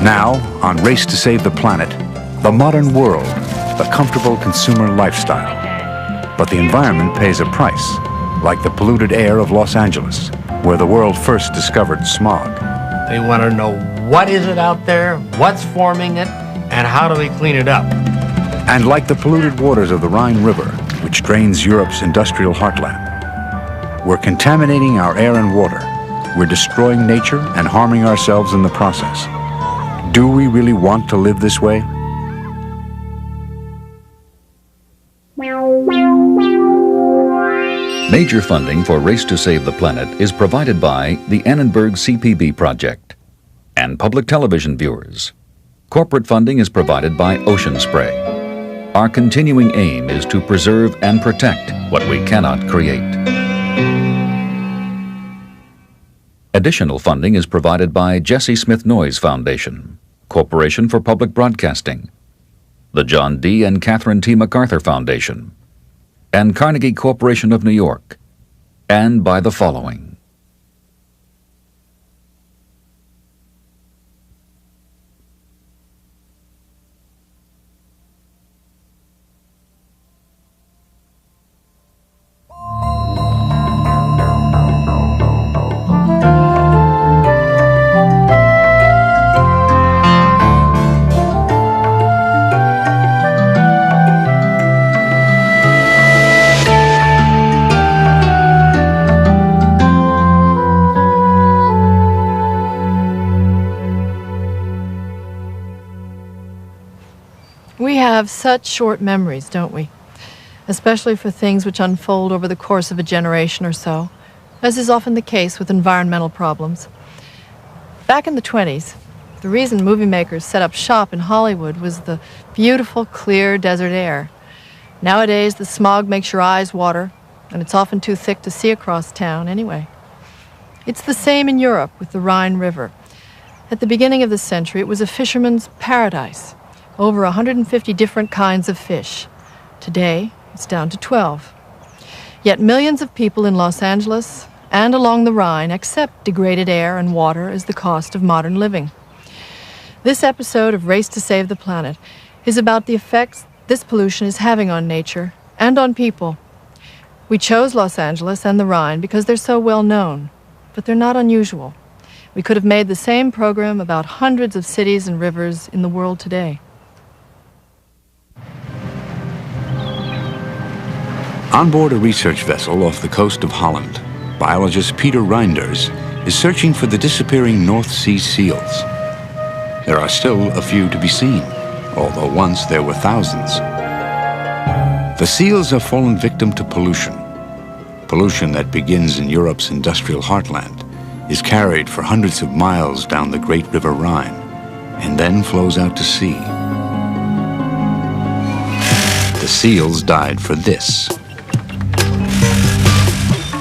Now, on Race to Save the Planet, the modern world, the comfortable consumer lifestyle. But the environment pays a price, like the polluted air of Los Angeles, where the world first discovered smog. They want to know what is it out there, what's forming it, and how do we clean it up. And like the polluted waters of the Rhine River, which drains Europe's industrial heartland, we're contaminating our air and water. We're destroying nature and harming ourselves in the process. Do we really want to live this way? Major funding for Race to Save the Planet is provided by the Annenberg CPB Project and public television viewers. Corporate funding is provided by Ocean Spray. Our continuing aim is to preserve and protect what we cannot create. Additional funding is provided by Jesse Smith Noyes Foundation, Corporation for Public Broadcasting, the John D. and Catherine T. MacArthur Foundation, and Carnegie Corporation of New York, and by the following. We have such short memories, don't we? Especially for things which unfold over the course of a generation or so, as is often the case with environmental problems. Back in the 20s, the reason movie makers set up shop in Hollywood was the beautiful, clear desert air. Nowadays, the smog makes your eyes water, and it's often too thick to see across town anyway. It's the same in Europe with the Rhine River. At the beginning of the century, it was a fisherman's paradise. Over 150 different kinds of fish. Today, it's down to 12. Yet millions of people in Los Angeles and along the Rhine accept degraded air and water as the cost of modern living. This episode of Race to Save the Planet is about the effects this pollution is having on nature and on people. We chose Los Angeles and the Rhine because they're so well known, but they're not unusual. We could have made the same program about hundreds of cities and rivers in the world today. On board a research vessel off the coast of Holland, biologist Peter Reinders is searching for the disappearing North Sea seals. There are still a few to be seen, although once there were thousands. The seals have fallen victim to pollution. Pollution that begins in Europe's industrial heartland, is carried for hundreds of miles down the great River Rhine, and then flows out to sea. The seals died for this: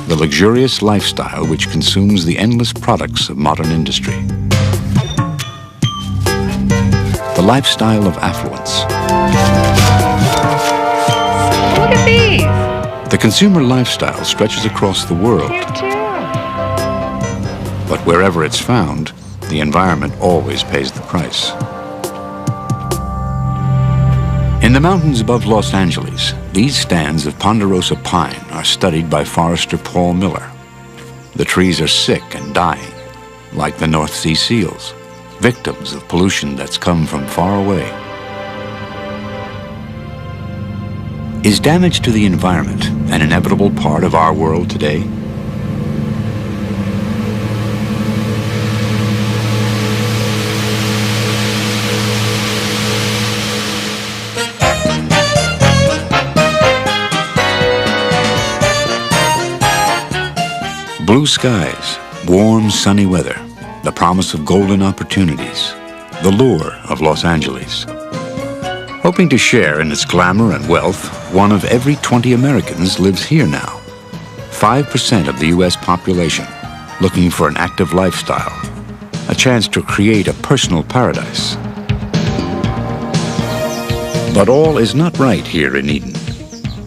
the luxurious lifestyle which consumes the endless products of modern industry. The lifestyle of affluence. Look at these! The consumer lifestyle stretches across the world. Here too. But wherever it's found, the environment always pays the price. In the mountains above Los Angeles, these stands of ponderosa pine are studied by forester Paul Miller. The trees are sick and dying, like the North Sea seals, victims of pollution that's come from far away. Is damage to the environment an inevitable part of our world today? Blue skies, warm, sunny weather, the promise of golden opportunities, the lure of Los Angeles. Hoping to share in its glamour and wealth, one of every 20 Americans lives here now. 5% of the U.S. population looking for an active lifestyle, a chance to create a personal paradise. But all is not right here in Eden.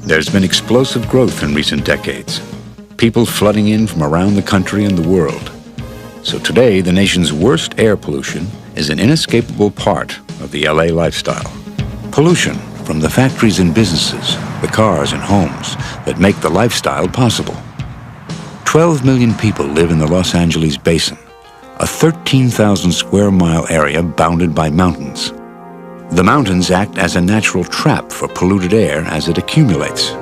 There's been explosive growth in recent decades. People flooding in from around the country and the world. So today, the nation's worst air pollution is an inescapable part of the LA lifestyle. Pollution from the factories and businesses, the cars and homes that make the lifestyle possible. 12 million people live in the Los Angeles basin, a 13,000 square mile area bounded by mountains. The mountains act as a natural trap for polluted air as it accumulates.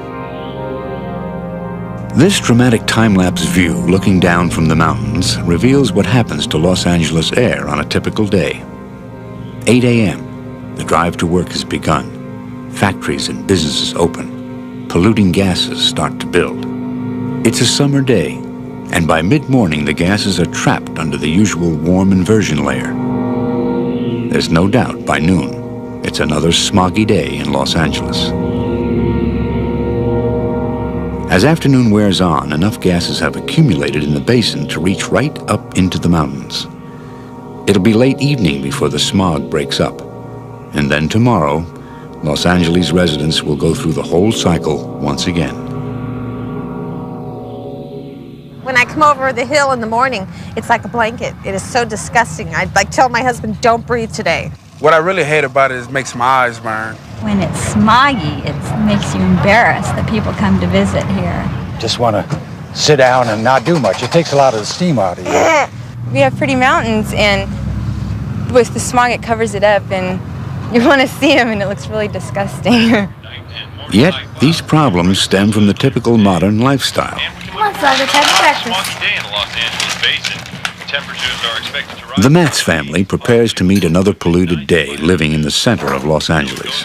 This dramatic time-lapse view looking down from the mountains reveals what happens to Los Angeles air on a typical day. 8 a.m., the drive to work has begun. Factories and businesses open. Polluting gases start to build. It's a summer day, and by mid-morning the gases are trapped under the usual warm inversion layer. There's no doubt by noon, it's another smoggy day in Los Angeles. As afternoon wears on, enough gases have accumulated in the basin to reach right up into the mountains. It'll be late evening before the smog breaks up, and then tomorrow, Los Angeles residents will go through the whole cycle once again. When I come over the hill in the morning, it's like a blanket. It is so disgusting. I tell my husband, don't breathe today. What I really hate about it is it makes my eyes burn. When it's smoggy, it makes you embarrassed that people come to visit here. Just want to sit down and not do much. It takes a lot of the steam out of you. We have pretty mountains, and with the smog, it covers it up, and you want to see them, and it looks really disgusting. Yet, these problems stem from the typical modern lifestyle. Come on, Slugger, check breakfast. The Matz family prepares to meet another polluted day living in the center of Los Angeles.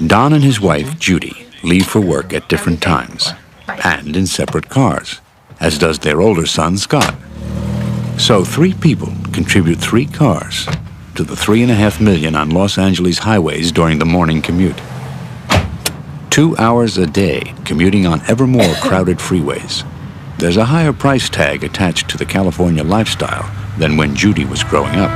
Don and his wife, Judy, leave for work at different times and in separate cars, as does their older son, Scott. So 3 people contribute 3 cars to the 3.5 million on Los Angeles highways during the morning commute. 2 hours a day commuting on ever more crowded freeways. There's a higher price tag attached to the California lifestyle than when Judy was growing up.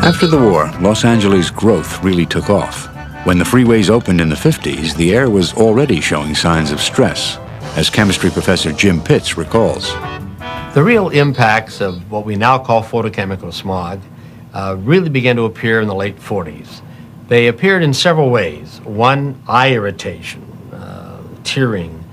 After the war, Los Angeles' growth really took off. When the freeways opened in the 50s, the air was already showing signs of stress, as chemistry professor Jim Pitts recalls. The real impacts of what we now call photochemical smog really began to appear in the late 40s. They appeared in several ways. 1, eye irritation, tearing.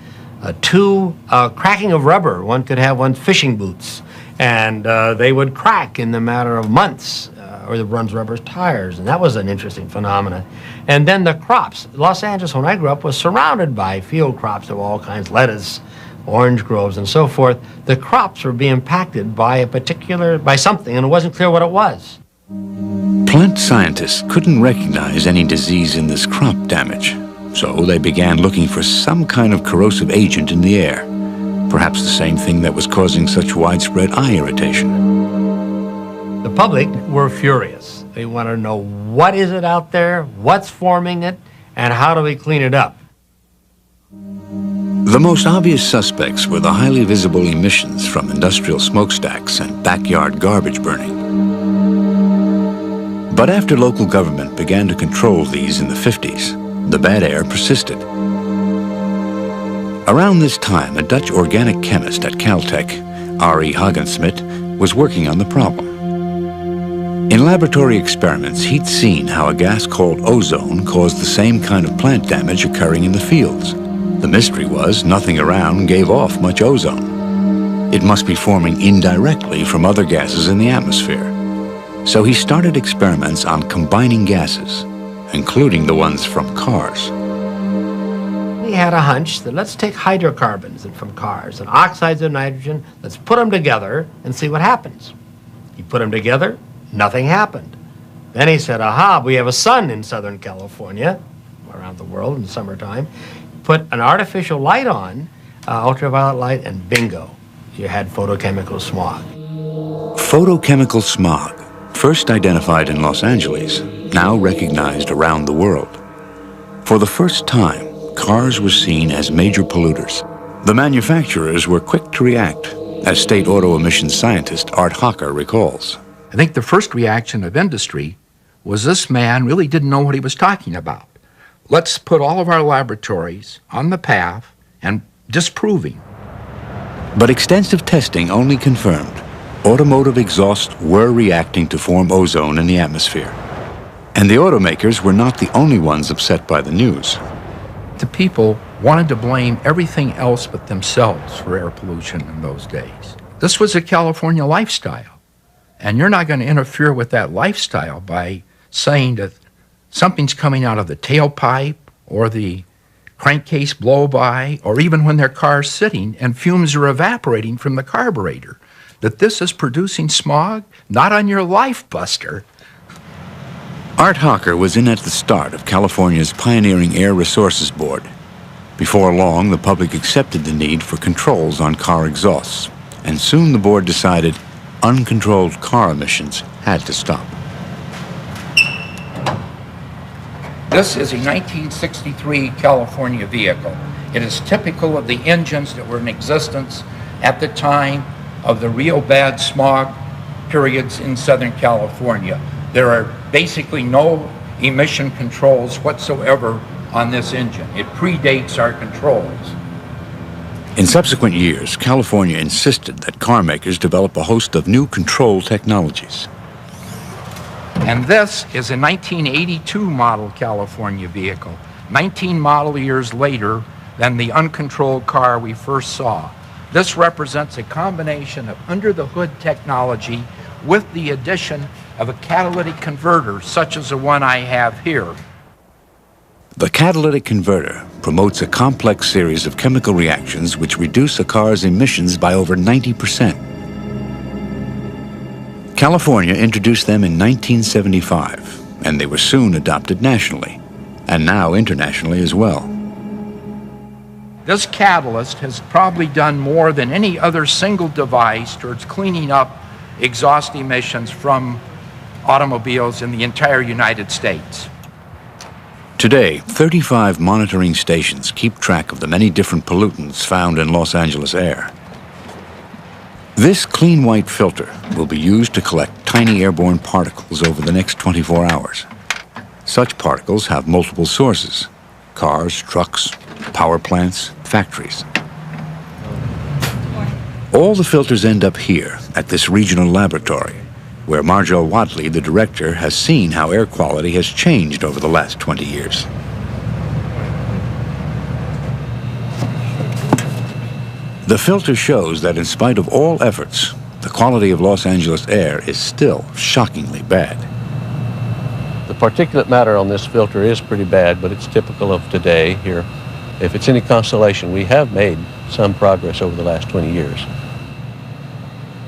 2, cracking of rubber. One could have one's fishing boots, and they would crack in the matter of months, or one's rubber tires, and that was an interesting phenomenon. And then the crops. Los Angeles, when I grew up, was surrounded by field crops of all kinds, lettuce, orange groves, and so forth. The crops were being impacted by something, and it wasn't clear what it was. Plant scientists couldn't recognize any disease in this crop damage, so they began looking for some kind of corrosive agent in the air, perhaps the same thing that was causing such widespread eye irritation. The public were furious. They wanted to know, what is it out there, what's forming it, and how do we clean it up? The most obvious suspects were the highly visible emissions from industrial smokestacks and backyard garbage burning. But after local government began to control these in the 50s, the bad air persisted. Around this time, a Dutch organic chemist at Caltech, R.E. Hagensmit, was working on the problem. In laboratory experiments, he'd seen how a gas called ozone caused the same kind of plant damage occurring in the fields. The mystery was nothing around gave off much ozone. It must be forming indirectly from other gases in the atmosphere. So he started experiments on combining gases, including the ones from cars. He had a hunch that let's take hydrocarbons from cars and oxides of nitrogen, let's put them together and see what happens. He put them together, nothing happened. Then he said, aha, we have a sun in Southern California, around the world in the summertime. Put an artificial light on, ultraviolet light, and bingo, you had photochemical smog. Photochemical smog, first identified in Los Angeles, now recognized around the world. For the first time, cars were seen as major polluters. The manufacturers were quick to react, as state auto emissions scientist Art Hocker recalls. I think the first reaction of industry was this man really didn't know what he was talking about. Let's put all of our laboratories on the path and disproving. But extensive testing only confirmed automotive exhausts were reacting to form ozone in the atmosphere. And the automakers were not the only ones upset by the news. The people wanted to blame everything else but themselves for air pollution in those days. This was a California lifestyle. And you're not going to interfere with that lifestyle by saying that something's coming out of the tailpipe or the crankcase blow-by, or even when their car's sitting and fumes are evaporating from the carburetor, that this is producing smog? Not on your life, Buster. Art Hocker was in at the start of California's pioneering Air Resources Board. Before long, the public accepted the need for controls on car exhausts, and soon the board decided uncontrolled car emissions had to stop. This is a 1963 California vehicle. It is typical of the engines that were in existence at the time of the real bad smog periods in Southern California. There are basically no emission controls whatsoever on this engine. It predates our controls. In subsequent years, California insisted that car makers develop a host of new control technologies. And this is a 1982 model California vehicle, 19 model years later than the uncontrolled car we first saw. This represents a combination of under-the-hood technology with the addition of a catalytic converter, such as the one I have here. The catalytic converter promotes a complex series of chemical reactions which reduce a car's emissions by over 90%. California introduced them in 1975, and they were soon adopted nationally, and now internationally as well. This catalyst has probably done more than any other single device towards cleaning up exhaust emissions from automobiles in the entire United States. Today, 35 monitoring stations keep track of the many different pollutants found in Los Angeles air. This clean white filter will be used to collect tiny airborne particles over the next 24 hours. Such particles have multiple sources: cars, trucks, power plants, factories. All the filters end up here at this regional laboratory, where Marjo Wadley, the director, has seen how air quality has changed over the last 20 years. The filter shows that in spite of all efforts, the quality of Los Angeles air is still shockingly bad. The particulate matter on this filter is pretty bad, but it's typical of today here. If it's any consolation, we have made some progress over the last 20 years.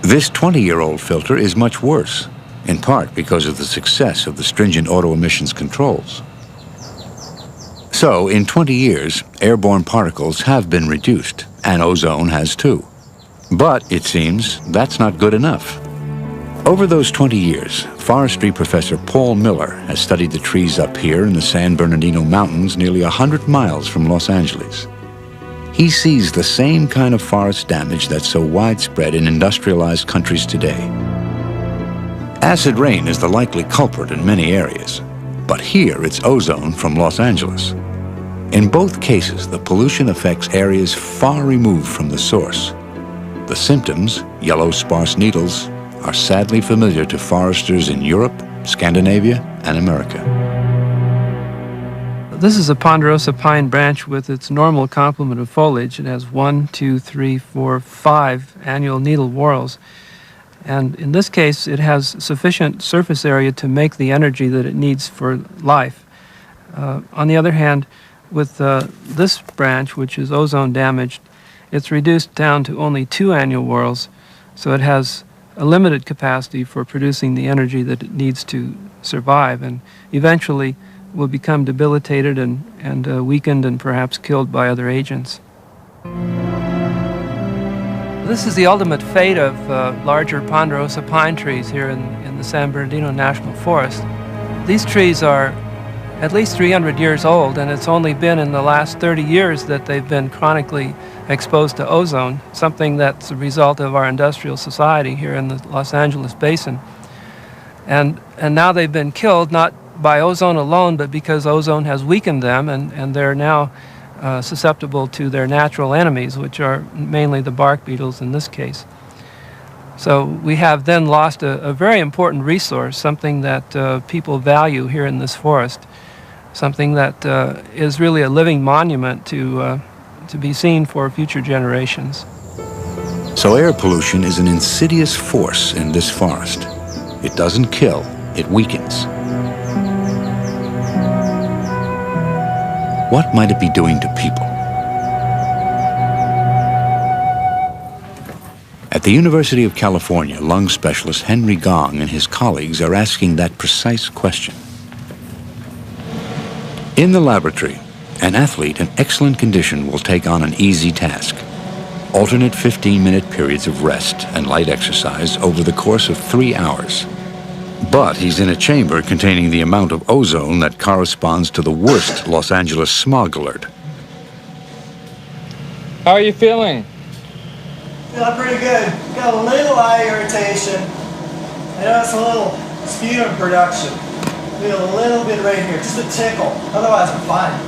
This 20-year-old filter is much worse, in part because of the success of the stringent auto emissions controls. So, in 20 years, airborne particles have been reduced, and ozone has too. But, it seems, that's not good enough. Over those 20 years, forestry professor Paul Miller has studied the trees up here in the San Bernardino Mountains nearly 100 miles from Los Angeles. He sees the same kind of forest damage that's so widespread in industrialized countries today. Acid rain is the likely culprit in many areas, but here it's ozone from Los Angeles. In both cases, the pollution affects areas far removed from the source. The symptoms, yellow sparse needles, are sadly familiar to foresters in Europe, Scandinavia, and America. This is a ponderosa pine branch with its normal complement of foliage. It has 1, 2, 3, 4, 5 annual needle whorls. And in this case, it has sufficient surface area to make the energy that it needs for life. On the other hand, with this branch, which is ozone damaged, it's reduced down to only 2 annual whorls, so it has a limited capacity for producing the energy that it needs to survive, and eventually will become debilitated and weakened and perhaps killed by other agents. This is the ultimate fate of larger ponderosa pine trees here in the San Bernardino National Forest. These trees are at least 300 years old, and it's only been in the last 30 years that they've been chronically exposed to ozone, something that's a result of our industrial society here in the Los Angeles basin. And now they've been killed not by ozone alone, but because ozone has weakened them, and they're now susceptible to their natural enemies, which are mainly the bark beetles in this case. So we have then lost a very important resource, something that people value here in this forest, something that is really a living monument to be seen for future generations. So air pollution is an insidious force in this forest. It doesn't kill, it weakens. What might it be doing to people? At the University of California, lung specialist Henry Gong and his colleagues are asking that precise question. In the laboratory, an athlete in excellent condition will take on an easy task. Alternate 15-minute periods of rest and light exercise over the course of 3 hours. But he's in a chamber containing the amount of ozone that corresponds to the worst Los Angeles smog alert. How are you feeling? Feeling pretty good. Got a little eye irritation. I noticed a little sputum production. Feel a little bit right here, just a tickle. Otherwise, I'm fine.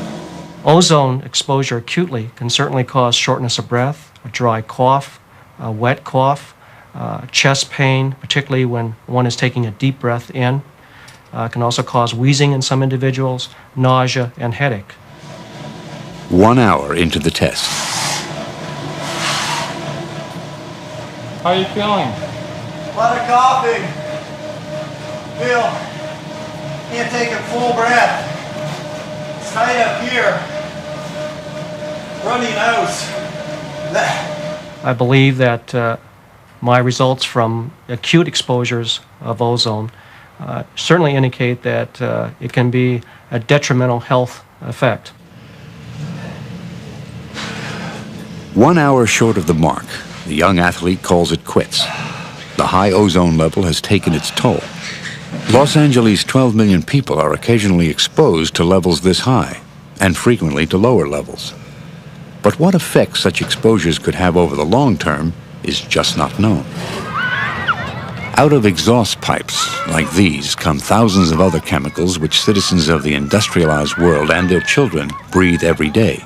Ozone exposure acutely can certainly cause shortness of breath, a dry cough, a wet cough, chest pain, particularly when one is taking a deep breath in. Can also cause wheezing in some individuals, nausea, and headache. 1 hour into the test. How are you feeling? A lot of coughing. Can't take a full breath. It's tight up here. Runny nose. I believe that my results from acute exposures of ozone certainly indicate that it can be a detrimental health effect. 1 hour short of the mark, the young athlete calls it quits. The high ozone level has taken its toll. Los Angeles' 12 million people are occasionally exposed to levels this high, and frequently to lower levels. But what effect such exposures could have over the long term is just not known. Out of exhaust pipes like these come thousands of other chemicals which citizens of the industrialized world and their children breathe every day.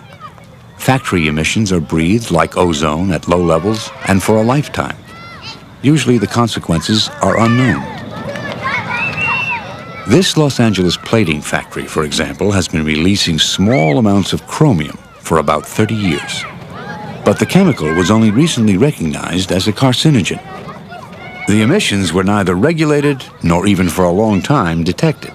Factory emissions are breathed like ozone at low levels and for a lifetime. Usually the consequences are unknown. This Los Angeles plating factory, for example, has been releasing small amounts of chromium for about 30 years. But the chemical was only recently recognized as a carcinogen. The emissions were neither regulated nor even for a long time detected.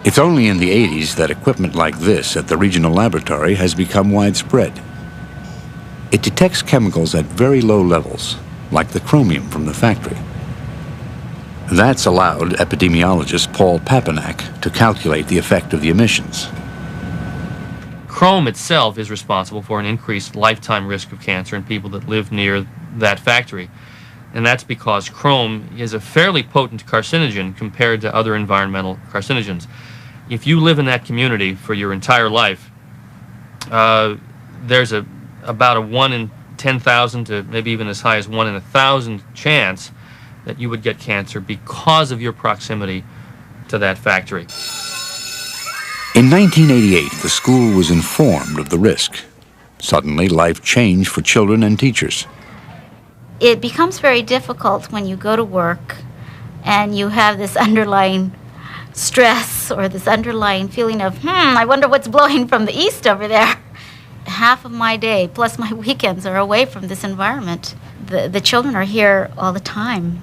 It's only in the 80s that equipment like this at the regional laboratory has become widespread. It detects chemicals at very low levels, like the chromium from the factory. That's allowed epidemiologist Paul Papanak to calculate the effect of the emissions. Chrome itself is responsible for an increased lifetime risk of cancer in people that live near that factory. And that's because chrome is a fairly potent carcinogen compared to other environmental carcinogens. If you live in that community for your entire life, there's about a 1 in 10,000 to maybe even as high as 1 in 1,000 chance that you would get cancer because of your proximity to that factory. In 1988, the school was informed of the risk. Suddenly, life changed for children and teachers. It becomes very difficult when you go to work and you have this underlying stress or this underlying feeling of, I wonder what's blowing from the east over there. Half of my day, plus my weekends, are away from this environment. The children are here all the time.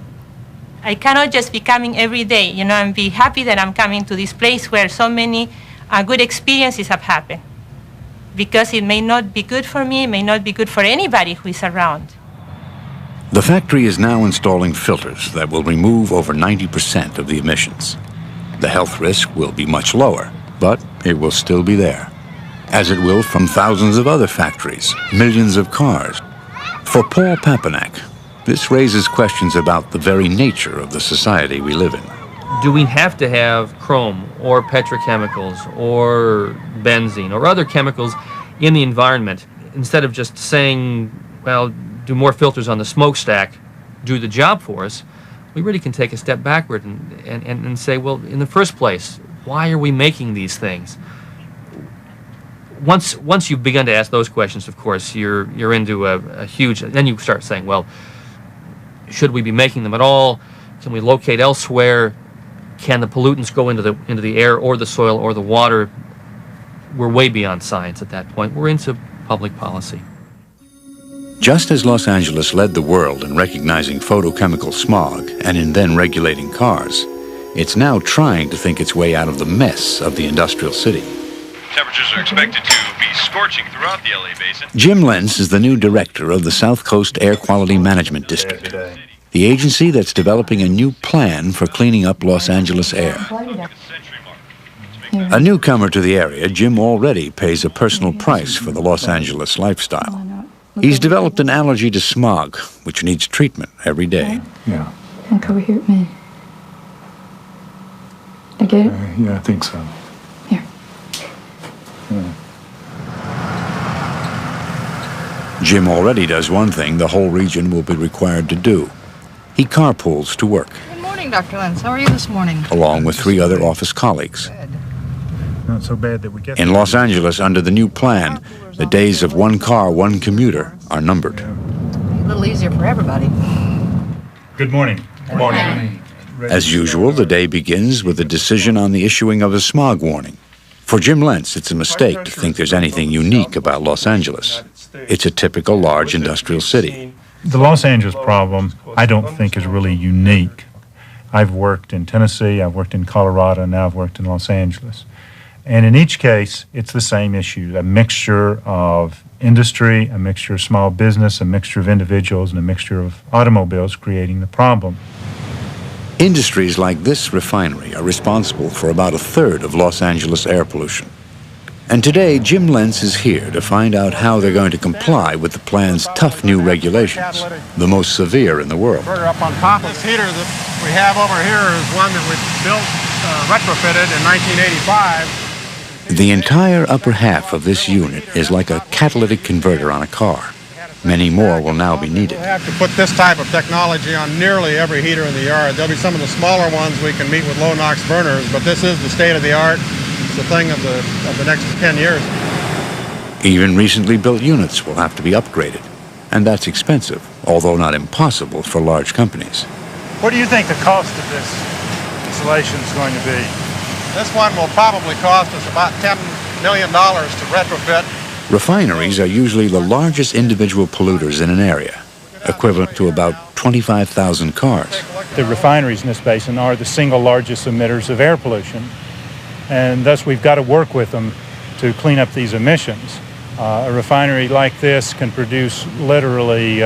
I cannot just be coming every day, and be happy that I'm coming to this place where so many good experiences have happened. Because it may not be good for me, it may not be good for anybody who is around. The factory is now installing filters that will remove over 90% of the emissions. The health risk will be much lower, but it will still be there, as it will from thousands of other factories, millions of cars. For Paul Papanak, this raises questions about the very nature of the society we live in. Do we have to have chrome or petrochemicals or benzene or other chemicals in the environment instead of just saying, well, do more filters on the smokestack do the job for us? we really can take a step backward and say, well, in the first place, why are we making these things? Once you've begun to ask those questions, of course, you're into a huge. Then you start saying, well, should we be making them at all? Can we locate elsewhere? Can the pollutants go into the air or the soil or the water? We're way beyond science at that point. We're into public policy. Just as Los Angeles led the world in recognizing photochemical smog and in then regulating cars, it's now trying to think its way out of the mess of the industrial city. Temperatures are expected to be scorching throughout the LA basin. Jim Lentz is the new director of the South Coast Air Quality Management District, the agency that's developing a new plan for cleaning up Los Angeles air. A newcomer to the area, Jim already pays a personal price for the Los Angeles lifestyle. He's developed an allergy to smog, which needs treatment every day. Yeah. Look over here at me. I get it? Yeah, I think so. Here. Yeah. Jim already does one thing the whole region will be required to do. He carpools to work, Good morning, Dr. Lentz. How are you this morning? along with 3 other office colleagues. Not so bad that we get In Los Angeles, under the new plan, the days of one car, one commuter are numbered. A little easier for everybody. Good morning. Good morning. As usual, the day begins with a decision on the issuing of a smog warning. For Jim Lentz, it's a mistake to think there's anything unique about Los Angeles. It's a typical large industrial city. The Los Angeles problem, I don't think, is really unique. I've worked in Tennessee, I've worked in Colorado, and now I've worked in Los Angeles. And in each case, it's the same issue, a mixture of industry, a mixture of small business, a mixture of individuals, and a mixture of automobiles creating the problem. Industries like this refinery are responsible for about 1/3 of Los Angeles air pollution. And today, Jim Lentz is here to find out how they're going to comply with the plan's tough new regulations, the most severe in the world. Up on top of this heater that we have over here is one that we built, retrofitted in 1985. The entire upper half of this unit is like a catalytic converter on a car. Many more will now be needed. We'll have to put this type of technology on nearly every heater in the yard. There'll be some of the smaller ones we can meet with low NOx burners, but this is the state of the art. It's the thing of the next 10 years. Even recently built units will have to be upgraded, and that's expensive, although not impossible for large companies. What do you think the cost of this installation is going to be? This one will probably cost us about $10 million to retrofit. Refineries are usually the largest individual polluters in an area, equivalent to about 25,000 cars. The refineries in this basin are the single largest emitters of air pollution, and thus we've got to work with them to clean up these emissions. A refinery like this can produce literally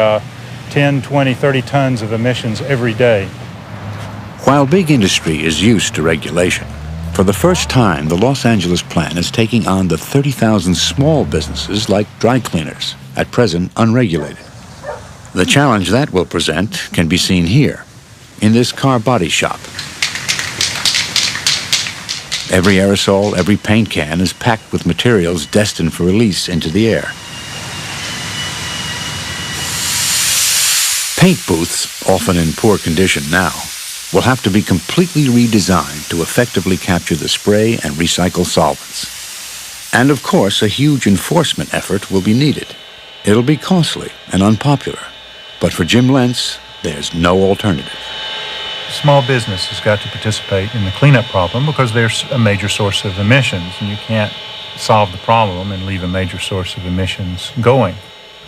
10, 20, 30 tons of emissions every day. While big industry is used to regulation, for the first time, the Los Angeles plan is taking on the 30,000 small businesses like dry cleaners, at present unregulated. The challenge that will present can be seen here, in this car body shop. Every aerosol, every paint can is packed with materials destined for release into the air. Paint booths, often in poor condition now, will have to be completely redesigned to effectively capture the spray and recycle solvents. And of course, a huge enforcement effort will be needed. It'll be costly and unpopular, but for Jim Lentz, there's no alternative. Small business has got to participate in the cleanup problem because there's a major source of emissions, and you can't solve the problem and leave a major source of emissions going.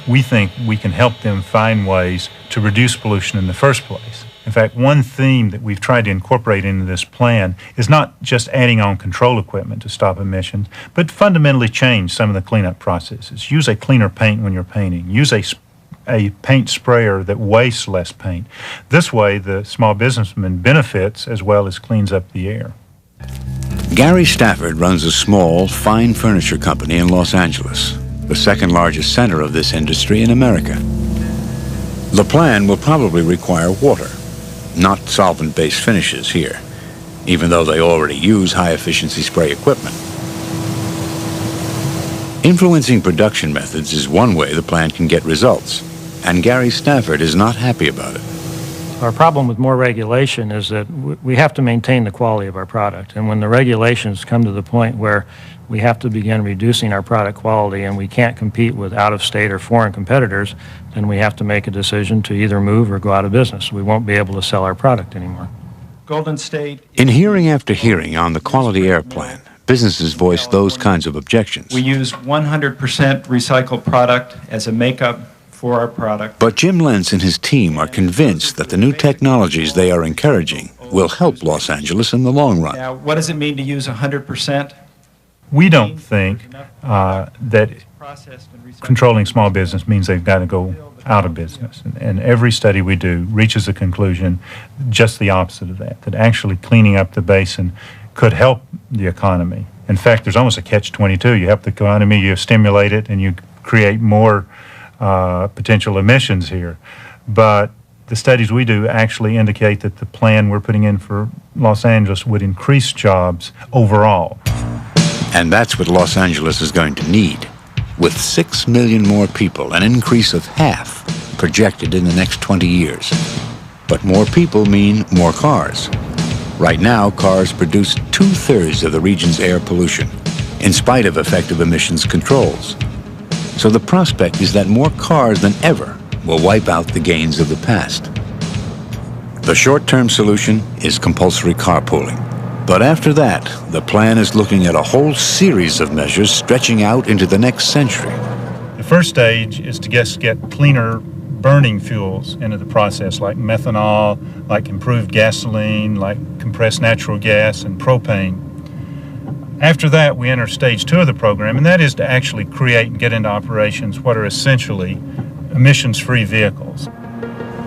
We think we can help them find ways to reduce pollution in the first place. In fact, one theme that we've tried to incorporate into this plan is not just adding on control equipment to stop emissions, but fundamentally change some of the cleanup processes. Use a cleaner paint when you're painting. Use a paint sprayer that wastes less paint. This way, the small businessman benefits as well as cleans up the air. Gary Stafford runs a small, fine furniture company in Los Angeles, the second largest center of this industry in America. The plan will probably require water, not solvent-based finishes here, even though they already use high-efficiency spray equipment. Influencing production methods is one way the plant can get results, and Gary Stafford is not happy about it. Our problem with more regulation is that we have to maintain the quality of our product. And when the regulations come to the point where we have to begin reducing our product quality and we can't compete with out-of-state or foreign competitors, then we have to make a decision to either move or go out of business. We won't be able to sell our product anymore. Golden State. In hearing after hearing on the Quality Air Plan, businesses voice those kinds of objections. We use 100% recycled product as a makeup for our product. But Jim Lentz and his team are convinced that the new technologies they are encouraging will help Los Angeles in the long run. Now, what does it mean to use 100%? We don't think that controlling small business means they've got to go out of business. And every study we do reaches the conclusion just the opposite of that, that actually cleaning up the basin could help the economy. In fact, there's almost a catch-22. You help the economy, you stimulate it, and you create more potential emissions here. But the studies we do actually indicate that the plan we're putting in for Los Angeles would increase jobs overall. And that's what Los Angeles is going to need. With 6 million more people, an increase of half projected in the next 20 years. But more people mean more cars. Right now, cars produce 2/3 of the region's air pollution, in spite of effective emissions controls. So the prospect is that more cars than ever will wipe out the gains of the past. The short-term solution is compulsory carpooling. But after that, the plan is looking at a whole series of measures stretching out into the next century. The first stage is to just get cleaner burning fuels into the process, like methanol, like improved gasoline, like compressed natural gas and propane. After that, we enter stage 2 of the program, and that is to actually create and get into operations what are essentially emissions-free vehicles.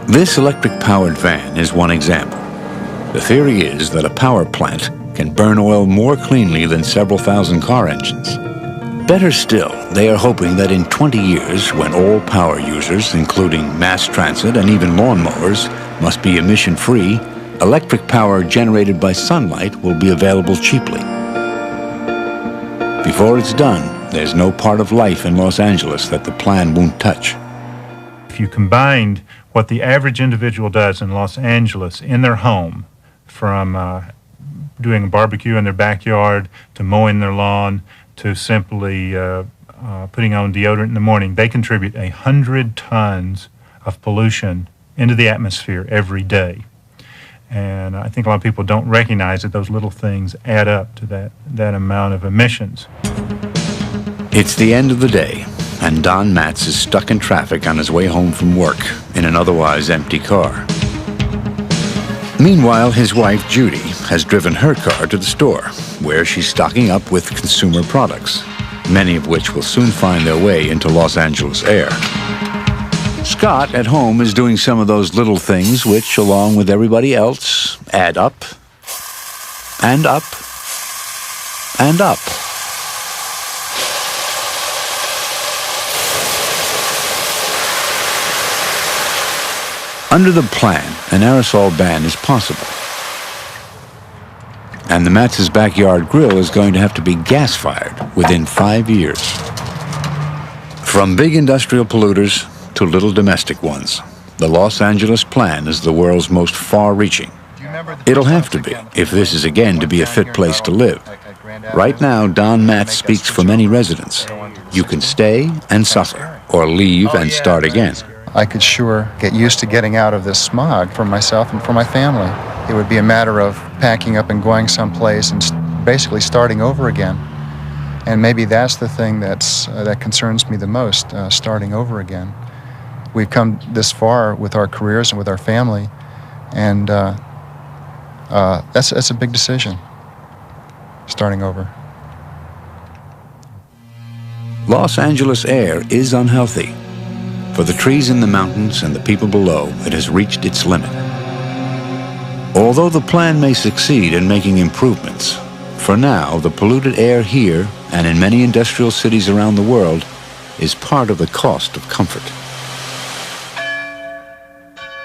This electric-powered van is one example. The theory is that a power plant can burn oil more cleanly than several thousand car engines. Better still, they are hoping that in 20 years, when all power users, including mass transit and even lawnmowers, must be emission-free, electric power generated by sunlight will be available cheaply. Before it's done, there's no part of life in Los Angeles that the plan won't touch. If you combined what the average individual does in Los Angeles in their home, from doing a barbecue in their backyard to mowing their lawn to simply putting on deodorant in the morning, they contribute 100 tons of pollution into the atmosphere every day. And I think a lot of people don't recognize that those little things add up to that amount of emissions. It's the end of the day, and Don Matz is stuck in traffic on his way home from work in an otherwise empty car. Meanwhile, his wife, Judy, has driven her car to the store, where she's stocking up with consumer products, many of which will soon find their way into Los Angeles air. Scott, at home, is doing some of those little things which, along with everybody else, add up, and up, and up. Under the plan, an aerosol ban is possible. And the Matz's backyard grill is going to have to be gas-fired within 5 years. From big industrial polluters to little domestic ones, the Los Angeles plan is the world's most far-reaching. It'll have to be, if this is again to be a fit place to live. Right now, Don Matz speaks for many residents. You can stay and suffer, or leave and start again. I could sure get used to getting out of this smog for myself and for my family. It would be a matter of packing up and going someplace and basically starting over again. And maybe that's the thing that concerns me the most, starting over again. We've come this far with our careers and with our family, and that's a big decision, starting over. Los Angeles air is unhealthy. For the trees in the mountains and the people below, it has reached its limit. Although the plan may succeed in making improvements, for now, the polluted air here and in many industrial cities around the world is part of the cost of comfort.